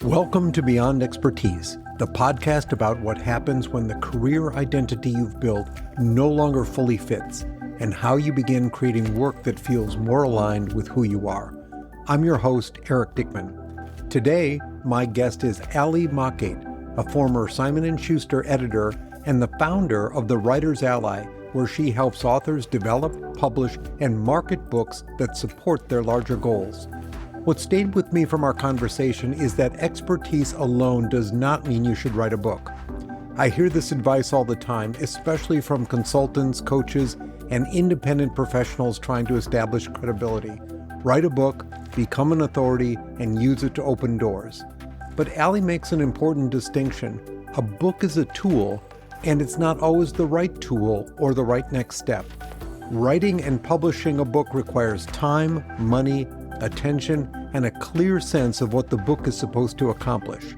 Welcome to Beyond Expertise, the podcast about what happens when the career identity you've built no longer fully fits, and how you begin creating work that feels more aligned with who you are. I'm your host, Eric Dickmann. Today, my guest is Ally Machate, a former Simon Schuster editor and the founder of the Writer's Ally, where she helps authors develop, publish, and market books that support their larger goals. What stayed with me from our conversation is that expertise alone does not mean you should write a book. I hear this advice all the time, especially from consultants, coaches, and independent professionals trying to establish credibility. Write a book, become an authority, and use it to open doors. But Ally makes an important distinction. A book is a tool, and it's not always the right tool or the right next step. Writing and publishing a book requires time, money, attention, and a clear sense of what the book is supposed to accomplish.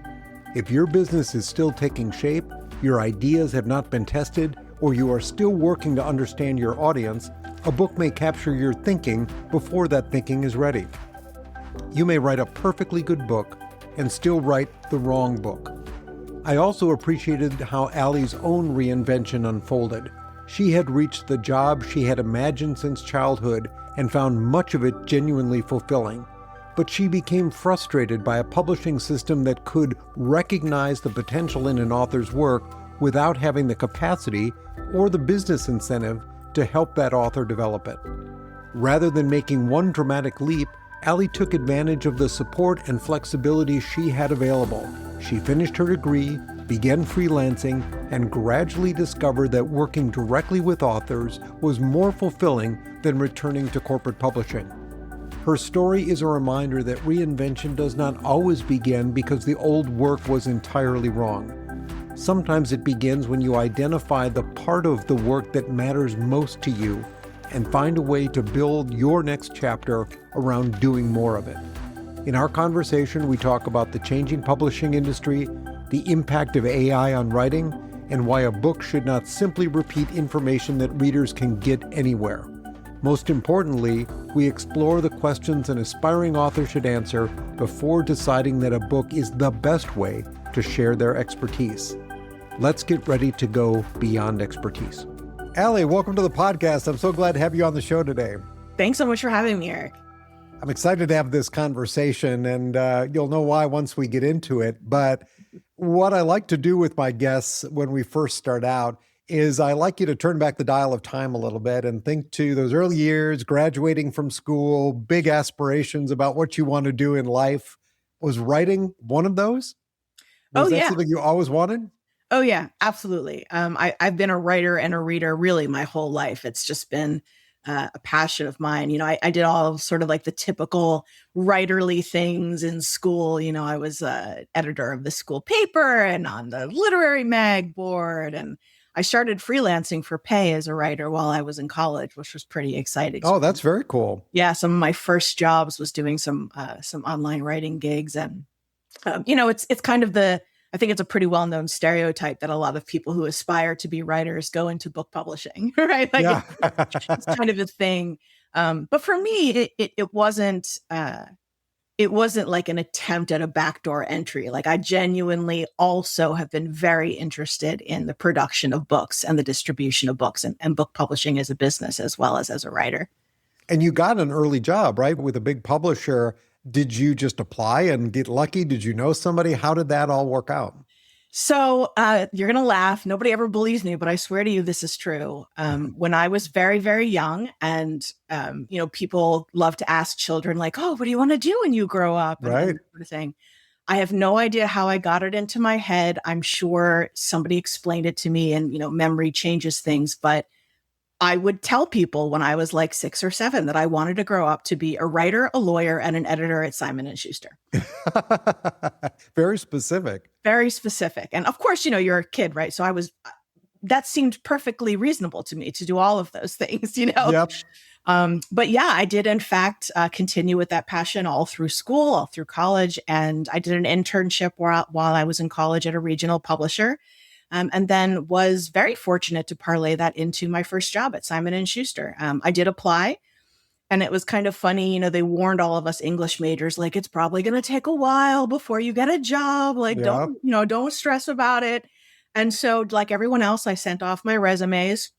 If your business is still taking shape, your ideas have not been tested, or you are still working to understand your audience, a book may capture your thinking before that thinking is ready. You may write a perfectly good book and still write the wrong book. I also appreciated how Ally's own reinvention unfolded. She had reached the job she had imagined since childhood and found much of it genuinely fulfilling. But she became frustrated by a publishing system that could recognize the potential in an author's work without having the capacity or the business incentive to help that author develop it. Rather than making one dramatic leap, Ally took advantage of the support and flexibility she had available. She finished her degree, began freelancing, and gradually discovered that working directly with authors was more fulfilling than returning to corporate publishing. Her story is a reminder that reinvention does not always begin because the old work was entirely wrong. Sometimes it begins when you identify the part of the work that matters most to you and find a way to build your next chapter around doing more of it. In our conversation, we talk about the changing publishing industry, the impact of AI on writing, and why a book should not simply repeat information that readers can get anywhere. Most importantly, we explore the questions an aspiring author should answer before deciding that a book is the best way to share their expertise. Let's get ready to go beyond expertise. Ally, welcome to the podcast. I'm so glad to have you on the show today. Thanks so much for having me, Eric. I'm excited to have this conversation, and you'll know why once we get into it. But what I like to do with my guests when we first start out is I like you to turn back the dial of time a little bit and think to those early years, graduating from school, big aspirations about what you want to do in life. Was writing one of those? Was that something you always wanted? Oh, yeah, absolutely. I've been a writer and a reader really my whole life. It's just been a passion of mine. You know, I did all sort of like the typical writerly things in school. You know, I was editor of the school paper and on the literary mag board. And I started freelancing for pay as a writer while I was in college, which was pretty exciting. Oh, that's very cool. Yeah, some of my first jobs was doing some online writing gigs. And, it's kind of I think it's a pretty well-known stereotype that a lot of people who aspire to be writers go into book publishing, right? Like yeah. it's kind of a thing. But for me, it wasn't like an attempt at a backdoor entry. Like I genuinely also have been very interested in the production of books and the distribution of books and book publishing as a business as well as a writer. And you got an early job, right? With a big publisher. Did you just apply and get lucky? Did you know somebody? How did that all work out? So you're going to laugh. Nobody ever believes me, but I swear to you, this is true. When I was very, very young and, people love to ask children like, oh, what do you want to do when you grow up? And right. that sort of thing. I have no idea how I got it into my head. I'm sure somebody explained it to me and, memory changes things, but I would tell people when I was like 6 or 7 that I wanted to grow up to be a writer, a lawyer, and an editor at Simon Schuster. Very specific. Very specific. And of course, you're a kid, right? So that seemed perfectly reasonable to me to do all of those things, Yep. But yeah, I did in fact continue with that passion all through school, all through college. And I did an internship while I was in college at a regional publisher. And then was very fortunate to parlay that into my first job at Simon & Schuster. I did apply And it was kind of funny, they warned all of us English majors, like, it's probably going to take a while before you get a job. Like, Yeah. don't stress about it. And so, like everyone else, I sent off my resumes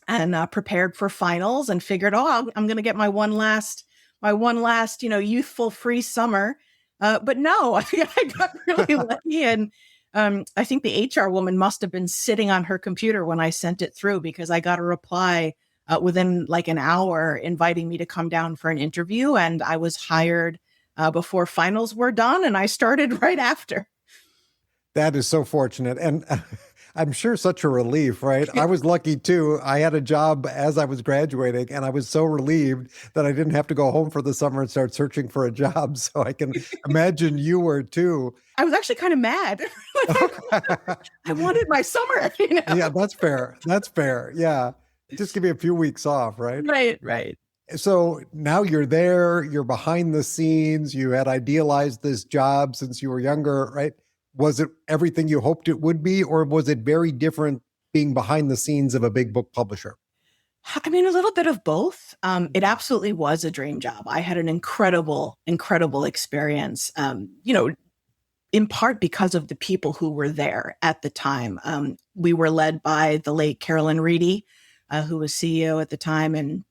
and prepared for finals and figured, I'm going to get my one last, youthful free summer. But no, I got really lucky. And I think the HR woman must have been sitting on her computer when I sent it through, because I got a reply within like an hour inviting me to come down for an interview. And I was hired before finals were done, and I started right after. That is so fortunate. And I'm sure such a relief, right? I was lucky too. I had a job as I was graduating, and I was so relieved that I didn't have to go home for the summer and start searching for a job. So I can imagine you were too. I was actually kind of mad. I wanted my summer. Yeah, that's fair. That's fair. Yeah. Just give me a few weeks off, right? Right. So now you're there, you're behind the scenes, you had idealized this job since you were younger, right? Was it everything you hoped it would be, or was it very different being behind the scenes of a big book publisher? I mean, a little bit of both. It absolutely was a dream job. I had an incredible experience, in part because of the people who were there at the time. We were led by the late Carolyn Reedy, who was CEO at the time, and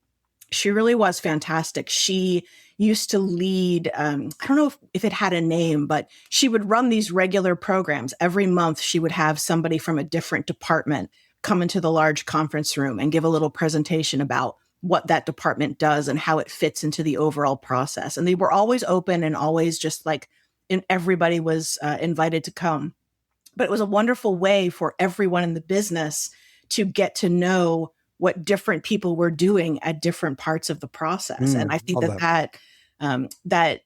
she really was fantastic. She used to lead, I don't know if it had a name, but she would run these regular programs. Every month, she would have somebody from a different department come into the large conference room and give a little presentation about what that department does and how it fits into the overall process. And they were always open and always just like, and everybody was invited to come. But it was a wonderful way for everyone in the business to get to know what different people were doing at different parts of the process. And I think that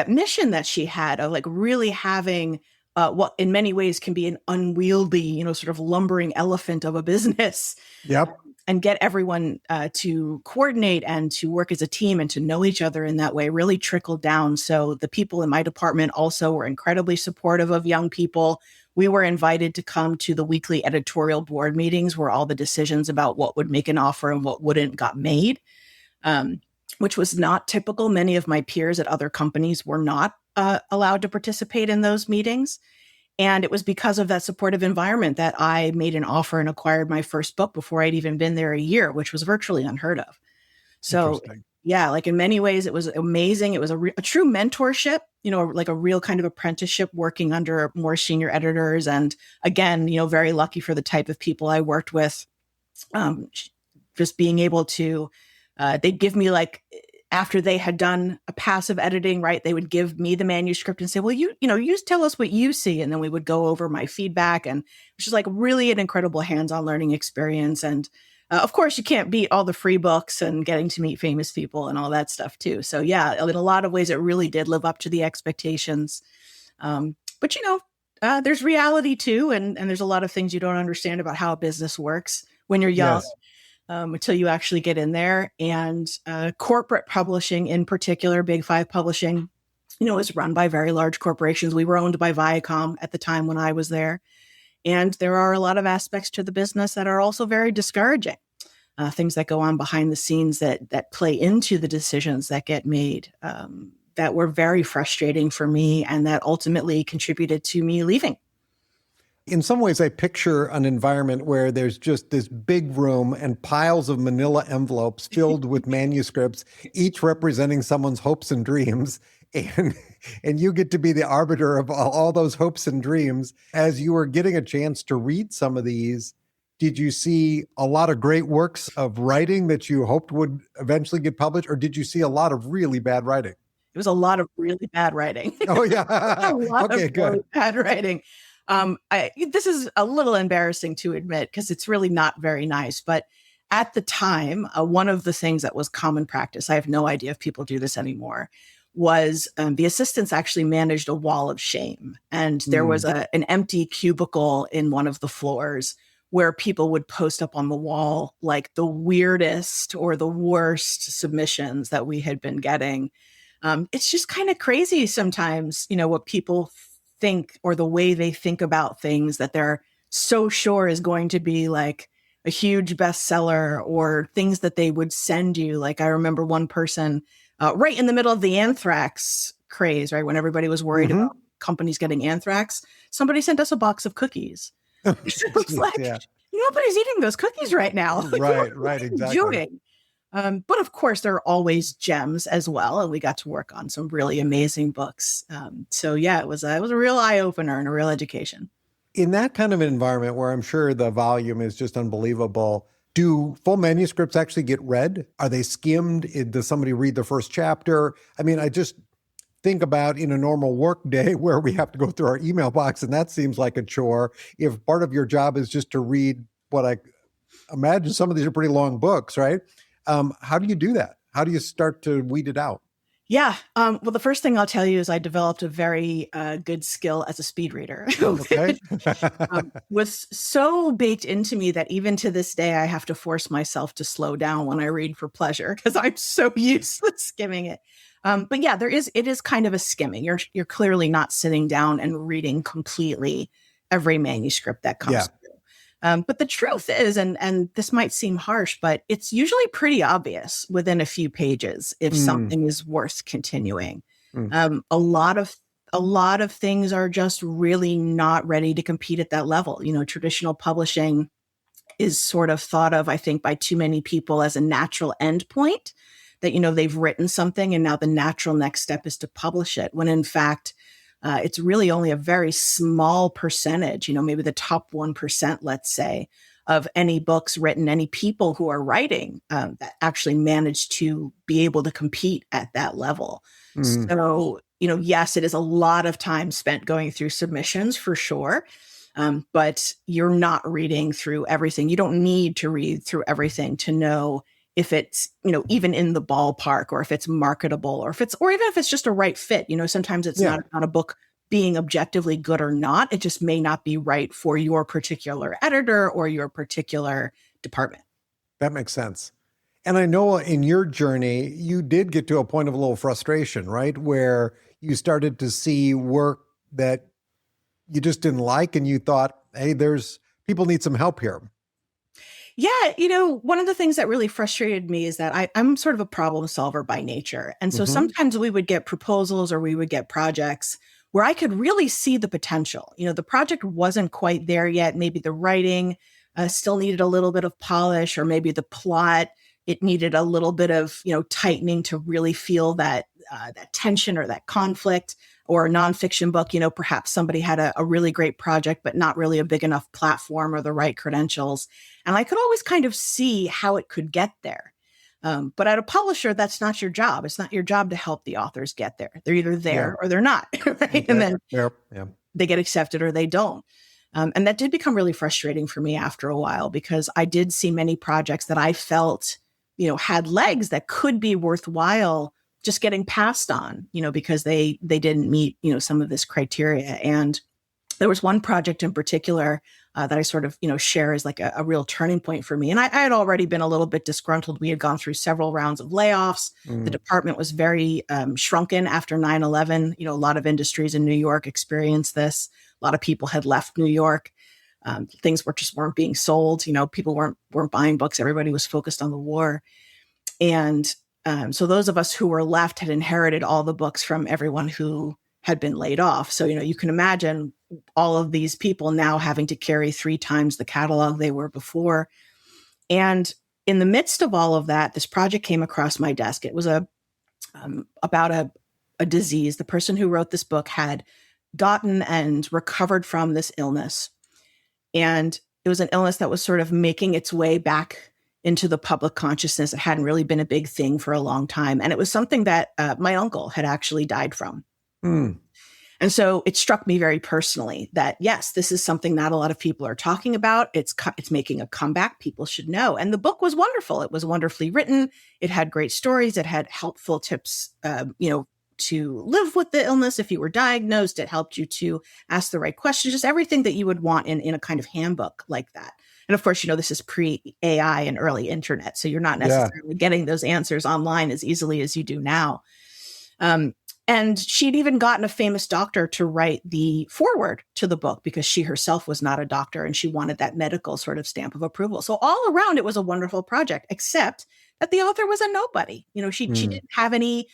mission that she had of like really having what in many ways can be an unwieldy, sort of lumbering elephant of a business. Yep. And get everyone to coordinate and to work as a team and to know each other in that way really trickled down. So the people in my department also were incredibly supportive of young people. We were invited to come to the weekly editorial board meetings where all the decisions about what would make an offer and what wouldn't got made, which was not typical. Many of my peers at other companies were not allowed to participate in those meetings. And it was because of that supportive environment that I made an offer and acquired my first book before I'd even been there a year, which was virtually unheard of. So yeah, like in many ways, it was amazing. It was a true mentorship, like a real kind of apprenticeship working under more senior editors. And again, very lucky for the type of people I worked with. Just being able to, they'd give me like, after they had done a passive editing, right, they would give me the manuscript and say, well, you tell us what you see. And then we would go over my feedback. And which is like really an incredible hands-on learning experience. And of course, you can't beat all the free books and getting to meet famous people and all that stuff too. So yeah, in a lot of ways, it really did live up to the expectations. But there's reality too. And there's a lot of things you don't understand about how a business works when you're young. Yes. Until you actually get in there. And corporate publishing in particular, Big Five publishing, is run by very large corporations. We were owned by Viacom at the time when I was there. And there are a lot of aspects to the business that are also very discouraging. Things that go on behind the scenes that play into the decisions that get made that were very frustrating for me and that ultimately contributed to me leaving. In some ways, I picture an environment where there's just this big room and piles of manila envelopes filled with manuscripts, each representing someone's hopes and dreams. And you get to be the arbiter of all those hopes and dreams. As you were getting a chance to read some of these, did you see a lot of great works of writing that you hoped would eventually get published? Or did you see a lot of really bad writing? It was a lot of really bad writing. Oh, yeah. Okay, good. Really bad writing. This is a little embarrassing to admit because it's really not very nice. But at the time, one of the things that was common practice, I have no idea if people do this anymore, was the assistants actually managed a wall of shame. And there was an empty cubicle in one of the floors where people would post up on the wall like the weirdest or the worst submissions that we had been getting. It's just kind of crazy sometimes, what people think or the way they think about things that they're so sure is going to be like a huge bestseller or things that they would send you. Like I remember one person right in the middle of the anthrax craze, right? When everybody was worried about companies getting anthrax, somebody sent us a box of cookies. It was Jeez, like, nobody's eating those cookies right now. Right, what are you exactly. doing? But of course, there are always gems as well, and we got to work on some really amazing books. So yeah, it was a real eye opener and a real education. In that kind of an environment where I'm sure the volume is just unbelievable, do full manuscripts actually get read? Are they skimmed? Does somebody read the first chapter? I mean, I just think about in a normal work day where we have to go through our email box, and that seems like a chore. If part of your job is just to read what I imagine some of these are pretty long books, right? How do you do that? How do you start to weed it out? Yeah. Well, the first thing I'll tell you is I developed a very good skill as a speed reader. Okay. Was so baked into me that even to this day, I have to force myself to slow down when I read for pleasure because I'm so used to skimming it. But yeah, it is kind of a skimming. You're clearly not sitting down and reading completely every manuscript that comes through. But the truth is, and this might seem harsh, but it's usually pretty obvious within a few pages if something is worth continuing. A lot of things are just really not ready to compete at that level. You know, traditional publishing is sort of thought of, I think, by too many people as a natural endpoint that, you know, they've written something and now the natural next step is to publish it. When in fact, it's really only a very small percentage, you know, maybe the top 1%, let's say, of any books written, any people who are writing that actually manage to be able to compete at that level. So, you know, yes, it is a lot of time spent going through submissions for sure. But you're not reading through everything. You don't need to read through everything to know if it's, you know, even in the ballpark or if it's marketable or even if it's just a right fit. You know, sometimes it's not a book being objectively good or not. It just may not be right for your particular editor or your particular department. That makes sense. And I know in your journey, you did get to a point of a little frustration, right? Where you started to see work that you just didn't like and you thought, hey, people need some help here. Yeah, you know, one of the things that really frustrated me is that I'm sort of a problem solver by nature. And so sometimes we would get proposals or we would get projects where I could really see the potential. You know, the project wasn't quite there yet. Maybe the writing still needed a little bit of polish, or maybe the plot, it needed a little bit of, you know, tightening to really feel that tension or that conflict. Or a nonfiction book, you know, perhaps somebody had a really great project, but not really a big enough platform or the right credentials. And I could always kind of see how it could get there. But at a publisher, that's not your job. It's not your job to help the authors get there. They're either there or they're not. Right? Okay. And then they get accepted or they don't. And that did become really frustrating for me after a while, because I did see many projects that I felt, you know, had legs that could be worthwhile just getting passed on, you know, because they didn't meet, you know, some of this criteria. And there was one project in particular that I sort of, you know, share as like a real turning point for me. And I had already been a little bit disgruntled. We had gone through several rounds of layoffs. The department was very shrunken after 9/11. You know, a lot of industries in New York experienced this. A lot of people had left New York. Things weren't being sold. You know, people weren't buying books. Everybody was focused on the war. And so those of us who were left had inherited all the books from everyone who had been laid off. So, you know, you can imagine all of these people now having to carry 3 times the catalog they were before. And in the midst of all of that, this project came across my desk. It was about a disease. The person who wrote this book had gotten and recovered from this illness. And it was an illness that was sort of making its way back into the public consciousness. It hadn't really been a big thing for a long time. And it was something that my uncle had actually died from. And so it struck me very personally that, yes, this is something not a lot of people are talking about. It's making a comeback. People should know. And the book was wonderful. It was wonderfully written. It had great stories. It had helpful tips, you know, to live with the illness. If you were diagnosed, it helped you to ask the right questions, just everything that you would want in a kind of handbook like that. And of course, you know, this is pre-AI and early internet. So you're not necessarily getting those answers online as easily as you do now. And she'd even gotten a famous doctor to write the foreword to the book because she herself was not a doctor and she wanted that medical sort of stamp of approval. So all around, it was a wonderful project, except that the author was a nobody. She didn't have any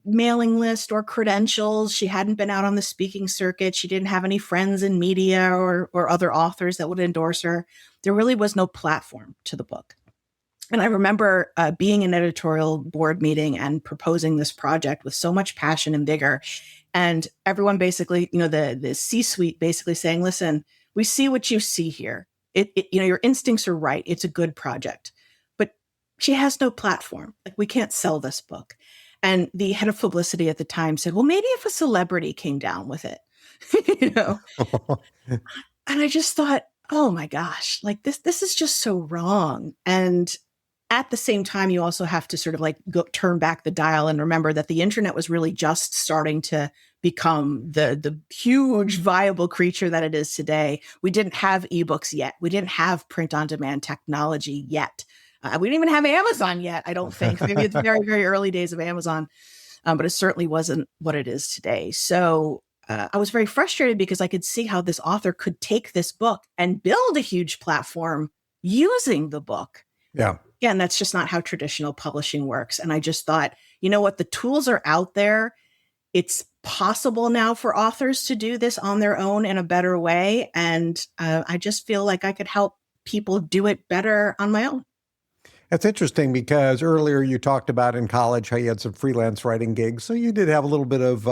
mailing list or credentials. She hadn't been out on the speaking circuit. She didn't have any friends in media or other authors that would endorse her. There really was no platform to the book. And I remember being in an editorial board meeting and proposing this project with so much passion and vigor. And everyone basically, the C-suite basically saying, listen, we see what you see here. Your instincts are right. It's a good project. But she has no platform. Like, we can't sell this book. And the head of publicity at the time said, well, maybe if a celebrity came down with it, And I just thought, oh my gosh, like this is just so wrong. And at the same time, you also have to sort of like turn back the dial and remember that the internet was really just starting to become the huge viable creature that it is today. We didn't have ebooks yet. We didn't have print on demand technology yet. We didn't even have Amazon yet, I don't think. Maybe it's very, very early days of Amazon, but it certainly wasn't what it is today. So I was very frustrated because I could see how this author could take this book and build a huge platform using the book. Yeah. Again, that's just not how traditional publishing works. And I just thought, you know what? The tools are out there. It's possible now for authors to do this on their own in a better way. And I just feel like I could help people do it better on my own. That's interesting because earlier you talked about in college how you had some freelance writing gigs. So you did have a little bit of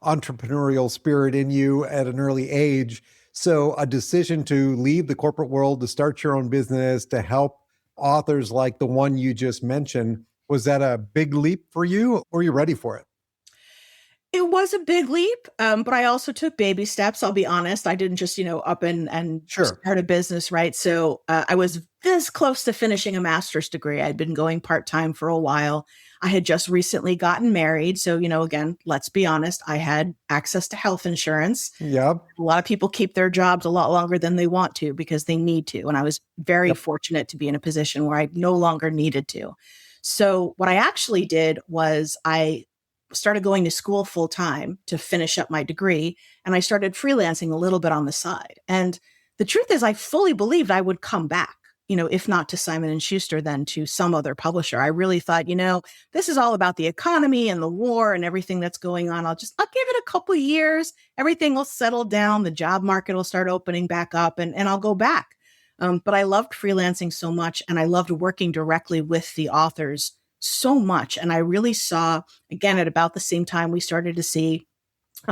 entrepreneurial spirit in you at an early age. So a decision to leave the corporate world, to start your own business, to help authors like the one you just mentioned, was that a big leap for you, or were you ready for it? It was a big leap, but I also took baby steps. I'll be honest. I didn't just, up and Sure. start a business, right? So I was this close to finishing a master's degree. I'd been going part-time for a while. I had just recently gotten married. So, again, let's be honest, I had access to health insurance. Yep. A lot of people keep their jobs a lot longer than they want to because they need to. And I was very fortunate to be in a position where I no longer needed to. So what I actually did was I started going to school full time to finish up my degree. And I started freelancing a little bit on the side. And the truth is, I fully believed I would come back, if not to Simon & Schuster, then to some other publisher. I really thought, this is all about the economy and the war and everything that's going on. I'll give it a couple of years. Everything will settle down. The job market will start opening back up and I'll go back. But I loved freelancing so much. And I loved working directly with the authors so much. And I really saw, again, at about the same time, we started to see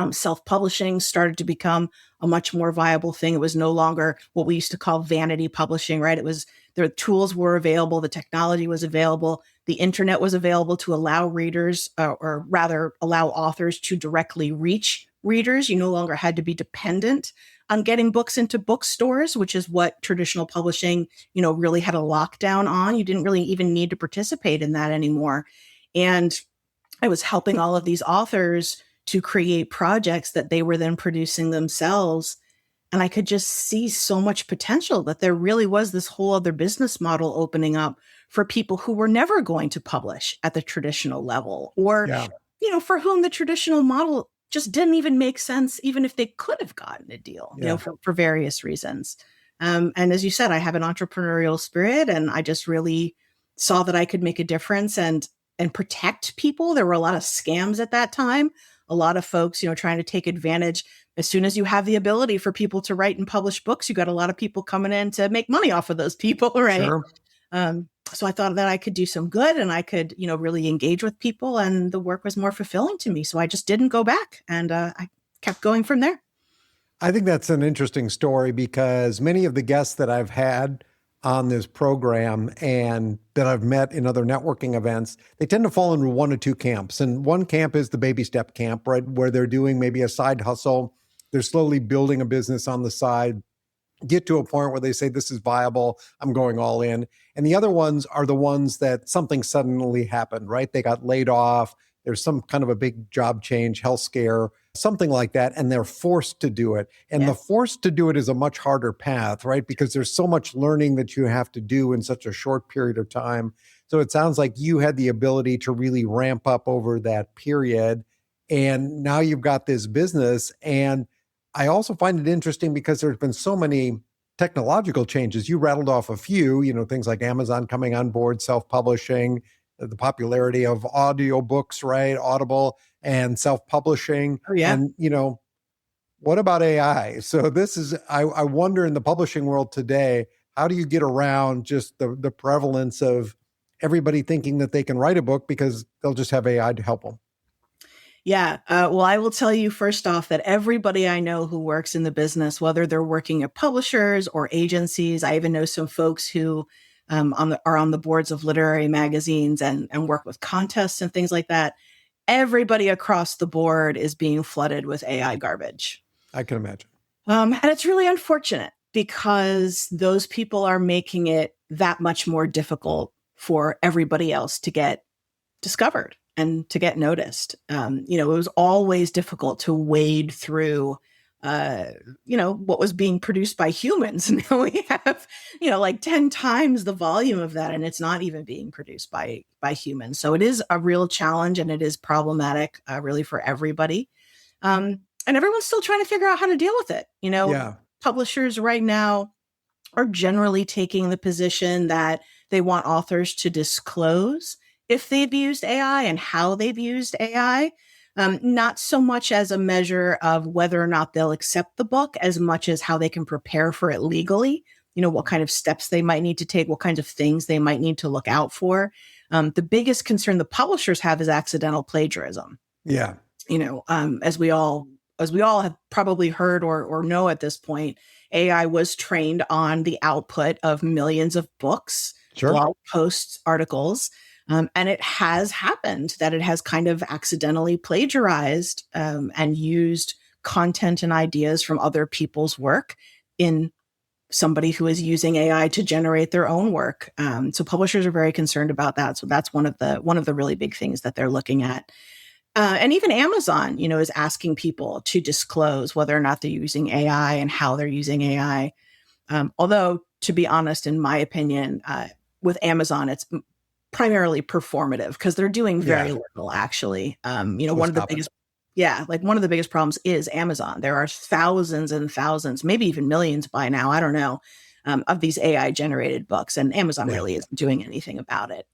self-publishing started to become a much more viable thing. It was no longer what we used to call vanity publishing, right? It was, the tools were available, the technology was available, the internet was available to allow readers, or rather allow authors to directly reach readers. You no longer had to be dependent on getting books into bookstores, which is what traditional publishing, really had a lockdown on. You didn't really even need to participate in that anymore. And I was helping all of these authors to create projects that they were then producing themselves. And I could just see so much potential that there really was this whole other business model opening up for people who were never going to publish at the traditional level, or, for whom the traditional model just didn't even make sense, even if they could have gotten a deal, for various reasons. And as you said, I have an entrepreneurial spirit, and I just really saw that I could make a difference and protect people. There were a lot of scams at that time. A lot of folks, trying to take advantage. As soon as you have the ability for people to write and publish books, you got a lot of people coming in to make money off of those people, right? Sure. So I thought that I could do some good and I could, really engage with people, and the work was more fulfilling to me. So I just didn't go back, and I kept going from there. I think that's an interesting story because many of the guests that I've had on this program and that I've met in other networking events, they tend to fall into one of two camps. And one camp is the baby step camp, right? Where they're doing maybe a side hustle. They're slowly building a business on the side, get to a point where they say, this is viable, I'm going all in. And the other ones are the ones that something suddenly happened, right? They got laid off. There's some kind of a big job change, health scare, something like that, and they're forced to do it. And the forced to do it is a much harder path, right? Because there's so much learning that you have to do in such a short period of time. So it sounds like you had the ability to really ramp up over that period And now you've got this business. And I also find it interesting because there's been so many technological changes. You rattled off a few, things like Amazon coming on board, self-publishing, the popularity of audiobooks, right? Audible and self-publishing. Oh, yeah. And, what about AI? So this is, I wonder in the publishing world today, how do you get around just the prevalence of everybody thinking that they can write a book because they'll just have AI to help them? Yeah. Well, I will tell you first off that everybody I know who works in the business, whether they're working at publishers or agencies, I even know some folks who are on the boards of literary magazines and work with contests and things like that. Everybody across the board is being flooded with AI garbage. I can imagine. And it's really unfortunate because those people are making it that much more difficult for everybody else to get discovered and to get noticed. It was always difficult to wade through, what was being produced by humans. Now we have, like 10 times the volume of that, and it's not even being produced by humans. So it is a real challenge, and it is problematic, really for everybody. And everyone's still trying to figure out how to deal with it. Yeah. Publishers right now are generally taking the position that they want authors to disclose if they've used AI and how they've used AI, not so much as a measure of whether or not they'll accept the book as much as how they can prepare for it legally, what kind of steps they might need to take, what kinds of things they might need to look out for. The biggest concern the publishers have is accidental plagiarism. Yeah. As we all have probably heard or know at this point, AI was trained on the output of millions of books, Sure. blog posts, articles. And it has happened that it has kind of accidentally plagiarized and used content and ideas from other people's work in somebody who is using AI to generate their own work. So publishers are very concerned about that. So that's one of the really big things that they're looking at. And even Amazon, is asking people to disclose whether or not they're using AI and how they're using AI. Although, to be honest, in my opinion, with Amazon, it's primarily performative because they're doing very little, actually. One of the biggest problems is Amazon. There are thousands and thousands, maybe even millions by now, I don't know, of these AI generated books, and Amazon really isn't doing anything about it.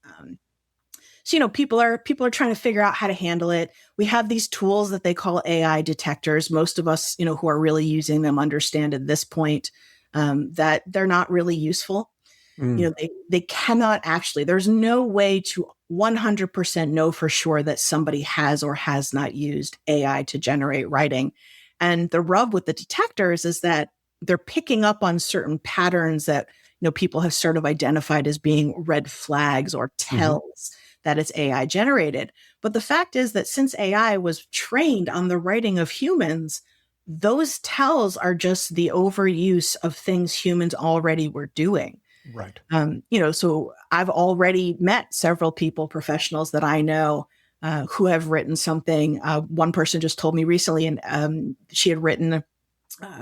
So, people are trying to figure out how to handle it. We have these tools that they call AI detectors. Most of us, who are really using them understand at this point that they're not really useful. They cannot actually, there's no way to 100% know for sure that somebody has or has not used AI to generate writing. And the rub with the detectors is that they're picking up on certain patterns that, people have sort of identified as being red flags or tells that it's AI generated. But the fact is that since AI was trained on the writing of humans, those tells are just the overuse of things humans already were doing. Right. So I've already met several people, professionals that I know who have written something. One person just told me recently, and she had written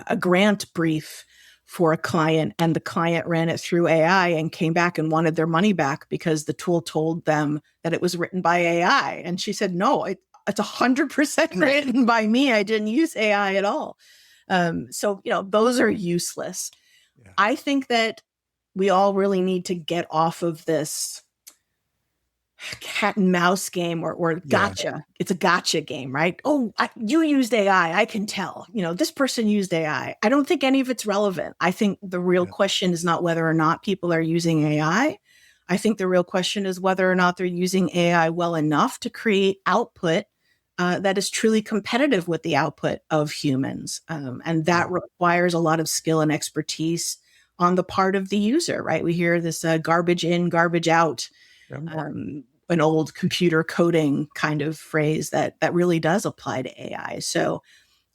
a grant brief for a client, and the client ran it through AI and came back and wanted their money back because the tool told them that it was written by AI. And she said, no, it's 100% written by me. I didn't use AI at all. So, those are useless. Yeah. I think that we all really need to get off of this cat and mouse game or gotcha. Yeah. It's a gotcha game, right? Oh, you used AI. I can tell, this person used AI. I don't think any of it's relevant. I think the real question is not whether or not people are using AI. I think the real question is whether or not they're using AI well enough to create output that is truly competitive with the output of humans. And that requires a lot of skill and expertise on the part of the user, right? We hear this garbage in, garbage out, an old computer coding kind of phrase that really does apply to AI. So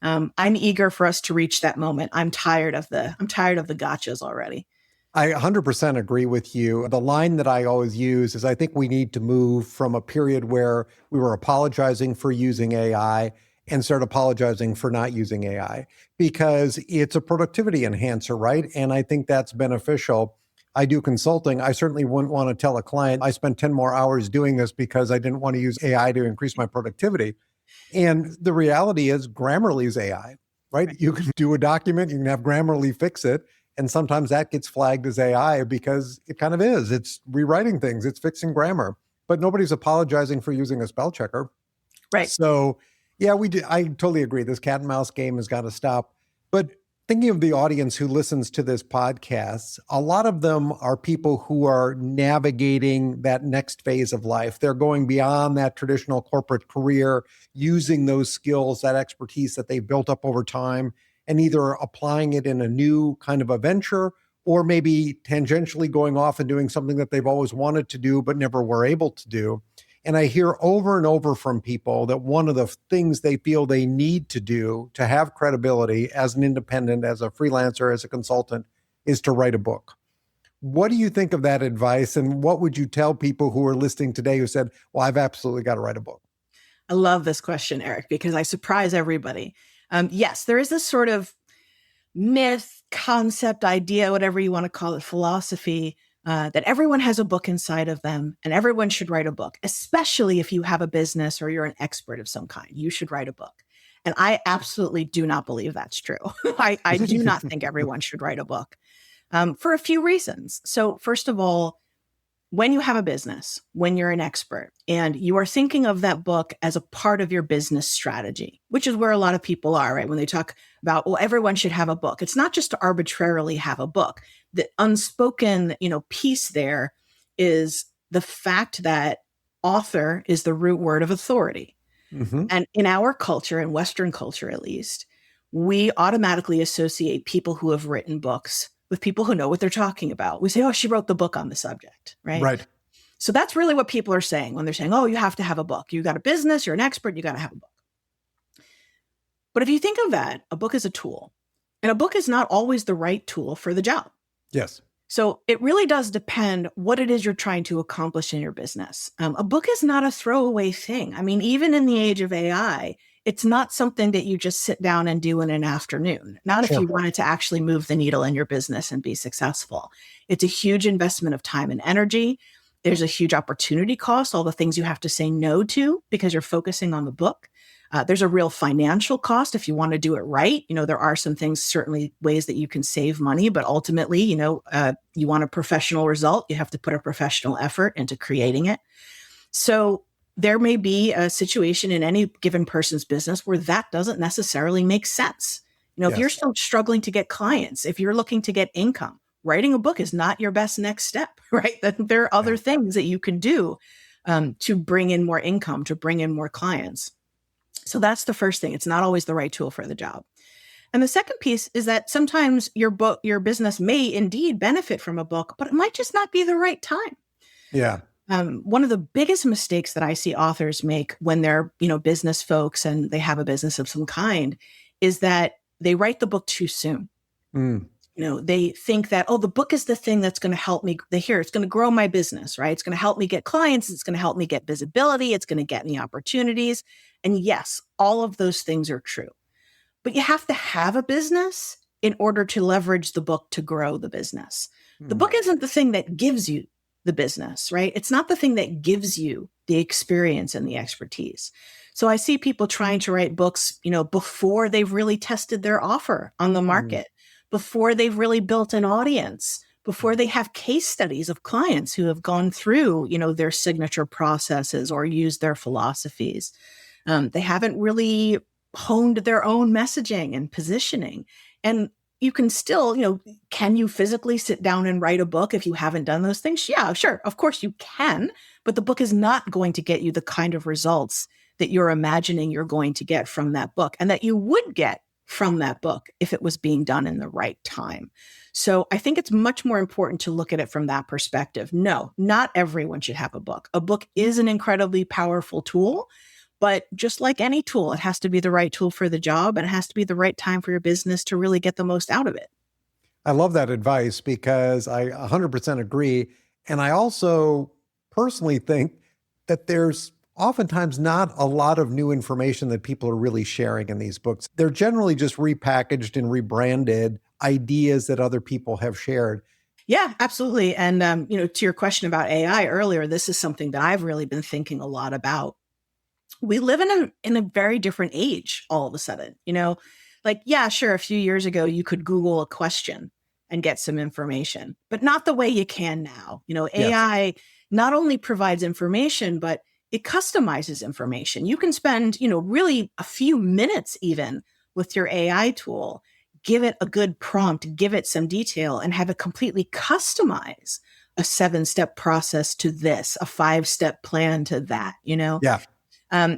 I'm eager for us to reach that moment. I'm tired of the gotchas already. I 100% agree with you. The line that I always use is I think we need to move from a period where we were apologizing for using AI and start apologizing for not using AI because it's a productivity enhancer, right? And I think that's beneficial. I do consulting. I certainly wouldn't want to tell a client I spent 10 more hours doing this because I didn't want to use AI to increase my productivity. And the reality is Grammarly is AI, right? You can do a document, you can have Grammarly fix it. And sometimes that gets flagged as AI because it kind of is. It's rewriting things, it's fixing grammar, but nobody's apologizing for using a spell checker. Right. So, yeah, we do. I totally agree. This cat and mouse game has got to stop. But thinking of the audience who listens to this podcast, a lot of them are people who are navigating that next phase of life. They're going beyond that traditional corporate career, using those skills, that expertise that they've built up over time, and either applying it in a new kind of a venture or maybe tangentially going off and doing something that they've always wanted to do but never were able to do. And I hear over and over from people that one of the things they feel they need to do to have credibility as an independent, as a freelancer, as a consultant, is to write a book. What do you think of that advice? And what would you tell people who are listening today who said, well, I've absolutely got to write a book? I love this question, Eric, because I surprise everybody. Yes, there is this sort of myth, concept, idea, whatever you want to call it, philosophy, that everyone has a book inside of them and everyone should write a book, especially if you have a business or you're an expert of some kind. You should write a book. And I absolutely do not believe that's true. I do not think everyone should write a book for a few reasons. So first of all, when you have a business, when you're an expert, and you are thinking of that book as a part of your business strategy, which is where a lot of people are, right? When they talk about, well, everyone should have a book. It's not just to arbitrarily have a book. The unspoken, piece there is the fact that author is the root word of authority. Mm-hmm. And in our culture, in Western culture at least, we automatically associate people who have written books with people who know what they're talking about. We say, oh, she wrote the book on the subject, right? Right. So that's really what people are saying when they're saying, oh, you have to have a book. You got a business, you're an expert, you got to have a book. But if you think of that, a book is a tool. And a book is not always the right tool for the job. Yes. So it really does depend what it is you're trying to accomplish in your business. A book is not a throwaway thing. I mean, even in the age of AI, it's not something that you just sit down and do in an afternoon. Not Sure. If you wanted to actually move the needle in your business and be successful. It's a huge investment of time and energy. There's a huge opportunity cost, all the things you have to say no to because you're focusing on the book. There's a real financial cost if you want to do it right. There are some things, certainly ways that you can save money, but ultimately, you want a professional result. You have to put a professional effort into creating it. So there may be a situation in any given person's business where that doesn't necessarily make sense. If you're still struggling to get clients, if you're looking to get income, writing a book is not your best next step, right? There are other things that you can do to bring in more income, to bring in more clients. So that's the first thing. It's not always the right tool for the job. And the second piece is that sometimes your business may indeed benefit from a book, but it might just not be the right time. Yeah. One of the biggest mistakes that I see authors make when they're, business folks and they have a business of some kind is that they write the book too soon. Mm. They think that, the book is the thing that's going to help me. It's going to grow my business, right? It's going to help me get clients. It's going to help me get visibility. It's going to get me opportunities. And yes, all of those things are true. But you have to have a business in order to leverage the book to grow the business. The book isn't the thing that gives you the business, right? It's not the thing that gives you the experience and the expertise. So I see people trying to write books, before they've really tested their offer on the market, before they've really built an audience, before they have case studies of clients who have gone through, their signature processes or used their philosophies. They haven't really honed their own messaging and positioning. And you can still, can you physically sit down and write a book if you haven't done those things? Yeah, sure. Of course you can, but the book is not going to get you the kind of results that you're imagining you're going to get from that book and that you would get from that book if it was being done in the right time. So I think it's much more important to look at it from that perspective. No, not everyone should have a book. A book is an incredibly powerful tool. But just like any tool, it has to be the right tool for the job and it has to be the right time for your business to really get the most out of it. I love that advice because I 100% agree. And I also personally think that there's oftentimes not a lot of new information that people are really sharing in these books. They're generally just repackaged and rebranded ideas that other people have shared. Yeah, absolutely. And, to your question about AI earlier, this is something that I've really been thinking a lot about. we live in a very different age all of a sudden, like, yeah, sure. A few years ago, you could Google a question and get some information, but not the way you can now. Yes. AI not only provides information, but it customizes information. You can spend, really a few minutes even with your AI tool, give it a good prompt, give it some detail, and have it completely customize a 7-step process to this, a 5-step plan to that, Yeah.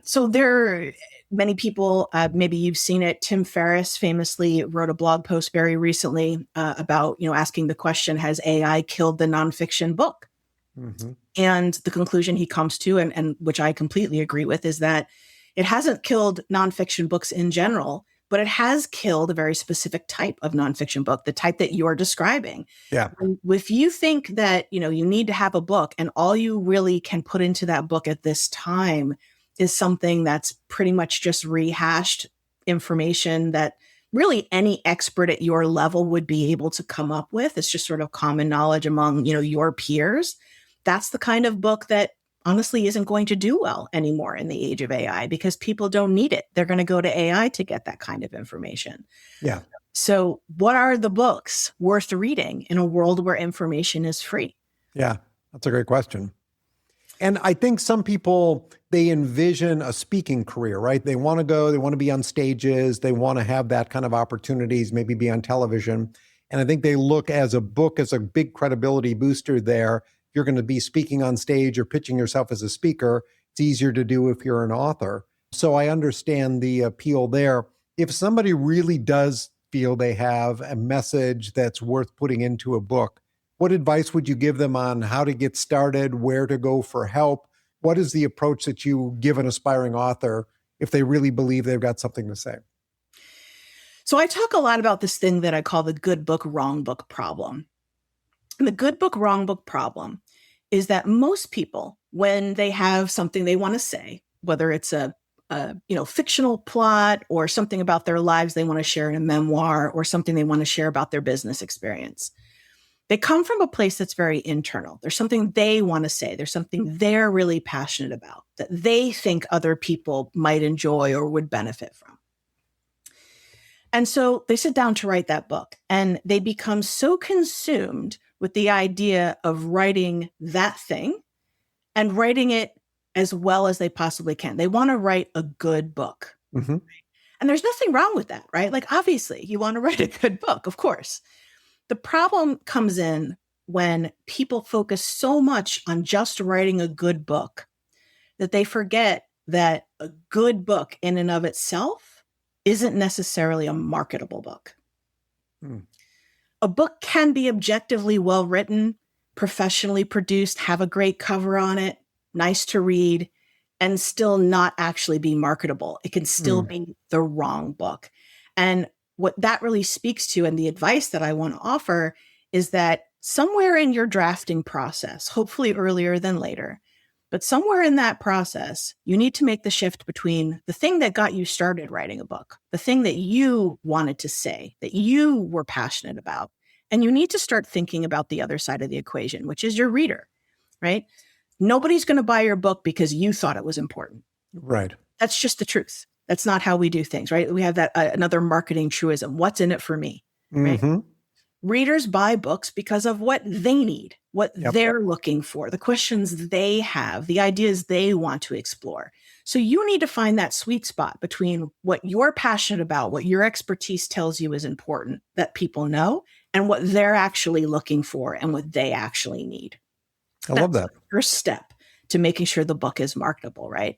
So there are many people, maybe you've seen it. Tim Ferriss famously wrote a blog post very recently about, asking the question, has AI killed the nonfiction book? Mm-hmm. And the conclusion he comes to, and which I completely agree with, is that it hasn't killed nonfiction books in general, but it has killed a very specific type of nonfiction book, the type that you're describing. Yeah. If you think that, you need to have a book and all you really can put into that book at this time is something that's pretty much just rehashed information that really any expert at your level would be able to come up with, it's just sort of common knowledge among, your peers. That's the kind of book that honestly isn't going to do well anymore in the age of AI because people don't need it. They're going to go to AI to get that kind of information. Yeah. So what are the books worth reading in a world where information is free? Yeah, that's a great question. And I think some people, they envision a speaking career, right? They want to be on stages. They want to have that kind of opportunities, maybe be on television. And I think they look as a book as a big credibility booster there. You're going to be speaking on stage or pitching yourself as a speaker. It's easier to do if you're an author. So I understand the appeal there. If somebody really does feel they have a message that's worth putting into a book, what advice would you give them on how to get started, where to go for help? What is the approach that you give an aspiring author if they really believe they've got something to say? So I talk a lot about this thing that I call the good book, wrong book problem. And the good book, wrong book problem is that most people, when they have something they want to say, whether it's a fictional plot or something about their lives they want to share in a memoir or something they want to share about their business experience, they come from a place that's very internal. There's something they want to say. There's something they're really passionate about that they think other people might enjoy or would benefit from. And so they sit down to write that book and they become so consumed with the idea of writing that thing and writing it as well as they possibly can. They want to write a good book. Mm-hmm. And there's nothing wrong with that, right? Like, obviously, you want to write a good book, of course. The problem comes in when people focus so much on just writing a good book that they forget that a good book in and of itself isn't necessarily a marketable book. A book can be objectively well written, professionally produced, have a great cover on it, nice to read, and still not actually be marketable. It can still be the wrong book. And what that really speaks to, and the advice that I want to offer, is that somewhere in your drafting process, hopefully earlier than later, but somewhere in that process, you need to make the shift between the thing that got you started writing a book, the thing that you wanted to say, that you were passionate about, and you need to start thinking about the other side of the equation, which is your reader, right? Nobody's going to buy your book because you thought it was important. Right. That's just the truth. That's not how we do things, right? We have that another marketing truism. What's in it for me? Right? Mm-hmm. Readers buy books because of what they need, what they're looking for, the questions they have, the ideas they want to explore. So you need to find that sweet spot between what you're passionate about, what your expertise tells you is important that people know, and what they're actually looking for and what they actually need. I love that. That's the first step to making sure the book is marketable, right?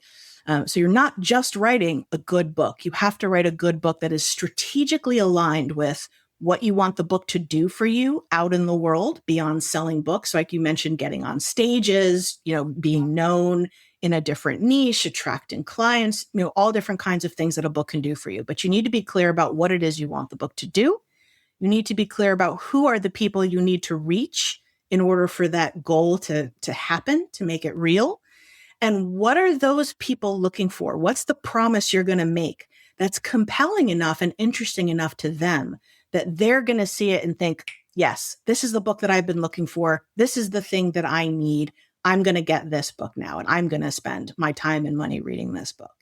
So you're not just writing a good book. You have to write a good book that is strategically aligned with what you want the book to do for you out in the world beyond selling books. Like you mentioned, getting on stages, being known in a different niche, attracting clients, all different kinds of things that a book can do for you. But you need to be clear about what it is you want the book to do. You need to be clear about who are the people you need to reach in order for that goal to happen, to make it real. And what are those people looking for? What's the promise you're going to make that's compelling enough and interesting enough to them that they're going to see it and think, yes, this is the book that I've been looking for. This is the thing that I need. I'm going to get this book now, and I'm going to spend my time and money reading this book.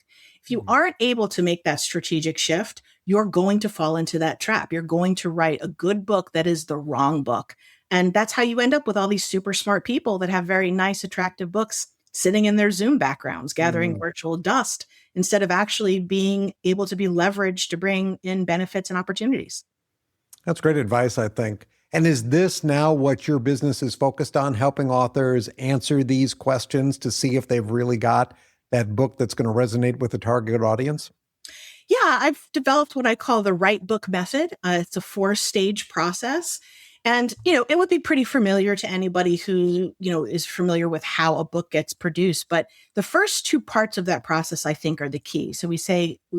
If you aren't able to make that strategic shift, you're going to fall into that trap. You're going to write a good book that is the wrong book. And that's how you end up with all these super smart people that have very nice, attractive books sitting in their Zoom backgrounds, gathering virtual dust, instead of actually being able to be leveraged to bring in benefits and opportunities. That's great advice, I think. And is this now what your business is focused on, helping authors answer these questions to see if they've really got that book that's going to resonate with the target audience? Yeah, I've developed what I call the right book method. It's a 4-stage process. And, it would be pretty familiar to anybody who, is familiar with how a book gets produced. But the first 2 parts of that process, I think, are the key. So we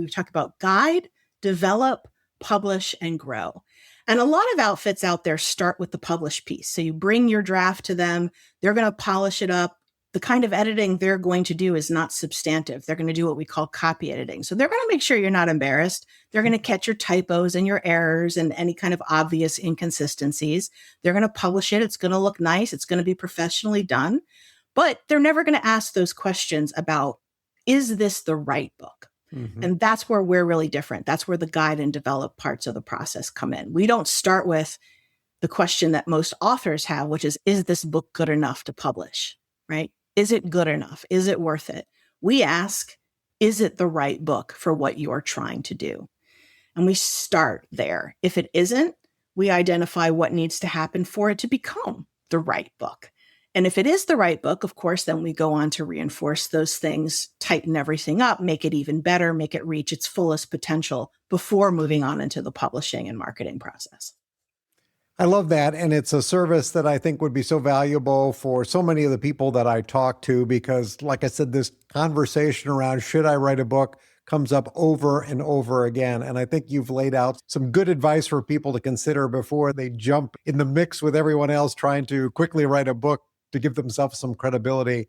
talk about guide, develop, publish, and grow. And a lot of outfits out there start with the publish piece. So you bring your draft to them, they're going to polish it up. The kind of editing they're going to do is not substantive. They're going to do what we call copy editing. So they're going to make sure you're not embarrassed. They're going to catch your typos and your errors and any kind of obvious inconsistencies. They're going to publish it. It's going to look nice. It's going to be professionally done. But they're never going to ask those questions about, is this the right book? Mm-hmm. And that's where we're really different. That's where the guide and develop parts of the process come in. We don't start with the question that most authors have, which is this book good enough to publish, right? Is it good enough? Is it worth it? We ask, is it the right book for what you're trying to do? And we start there. If it isn't, we identify what needs to happen for it to become the right book. And if it is the right book, of course, then we go on to reinforce those things, tighten everything up, make it even better, make it reach its fullest potential before moving on into the publishing and marketing process. I love that. And it's a service that I think would be so valuable for so many of the people that I talk to, because like I said, this conversation around should I write a book comes up over and over again. And I think you've laid out some good advice for people to consider before they jump in the mix with everyone else trying to quickly write a book to give themselves some credibility.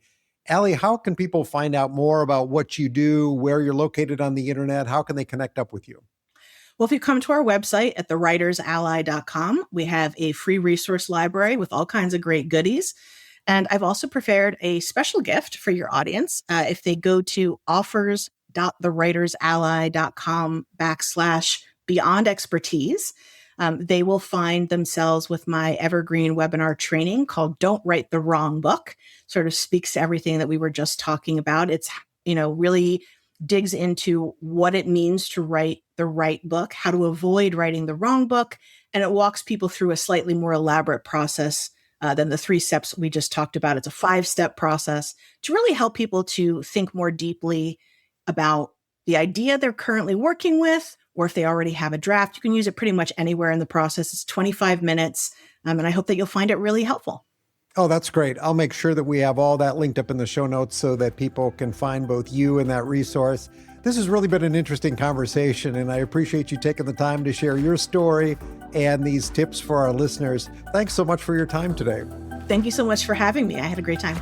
Ally, how can people find out more about what you do, where you're located on the internet? How can they connect up with you? Well, if you come to our website at thewritersally.com, we have a free resource library with all kinds of great goodies. And I've also prepared a special gift for your audience. If they go to offers.thewritersally.com/beyond expertise, they will find themselves with my evergreen webinar training called Don't Write the Wrong Book. Sort of speaks to everything that we were just talking about. It's, really digs into what it means to write the right book, how to avoid writing the wrong book, and it walks people through a slightly more elaborate process than the 3 steps we just talked about. It's a 5-step process to really help people to think more deeply about the idea they're currently working with, or if they already have a draft. You can use it pretty much anywhere in the process. It's 25 minutes, and I hope that you'll find it really helpful. Oh, that's great. I'll make sure that we have all that linked up in the show notes so that people can find both you and that resource. This has really been an interesting conversation, and I appreciate you taking the time to share your story and these tips for our listeners. Thanks so much for your time today. Thank you so much for having me. I had a great time.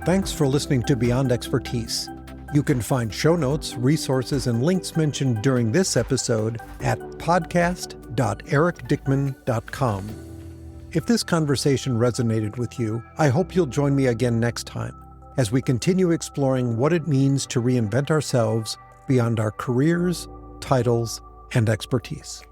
Thanks for listening to Beyond Expertise. You can find show notes, resources, and links mentioned during this episode at podcast.ericdickmann.com. If this conversation resonated with you, I hope you'll join me again next time as we continue exploring what it means to reinvent ourselves beyond our careers, titles, and expertise.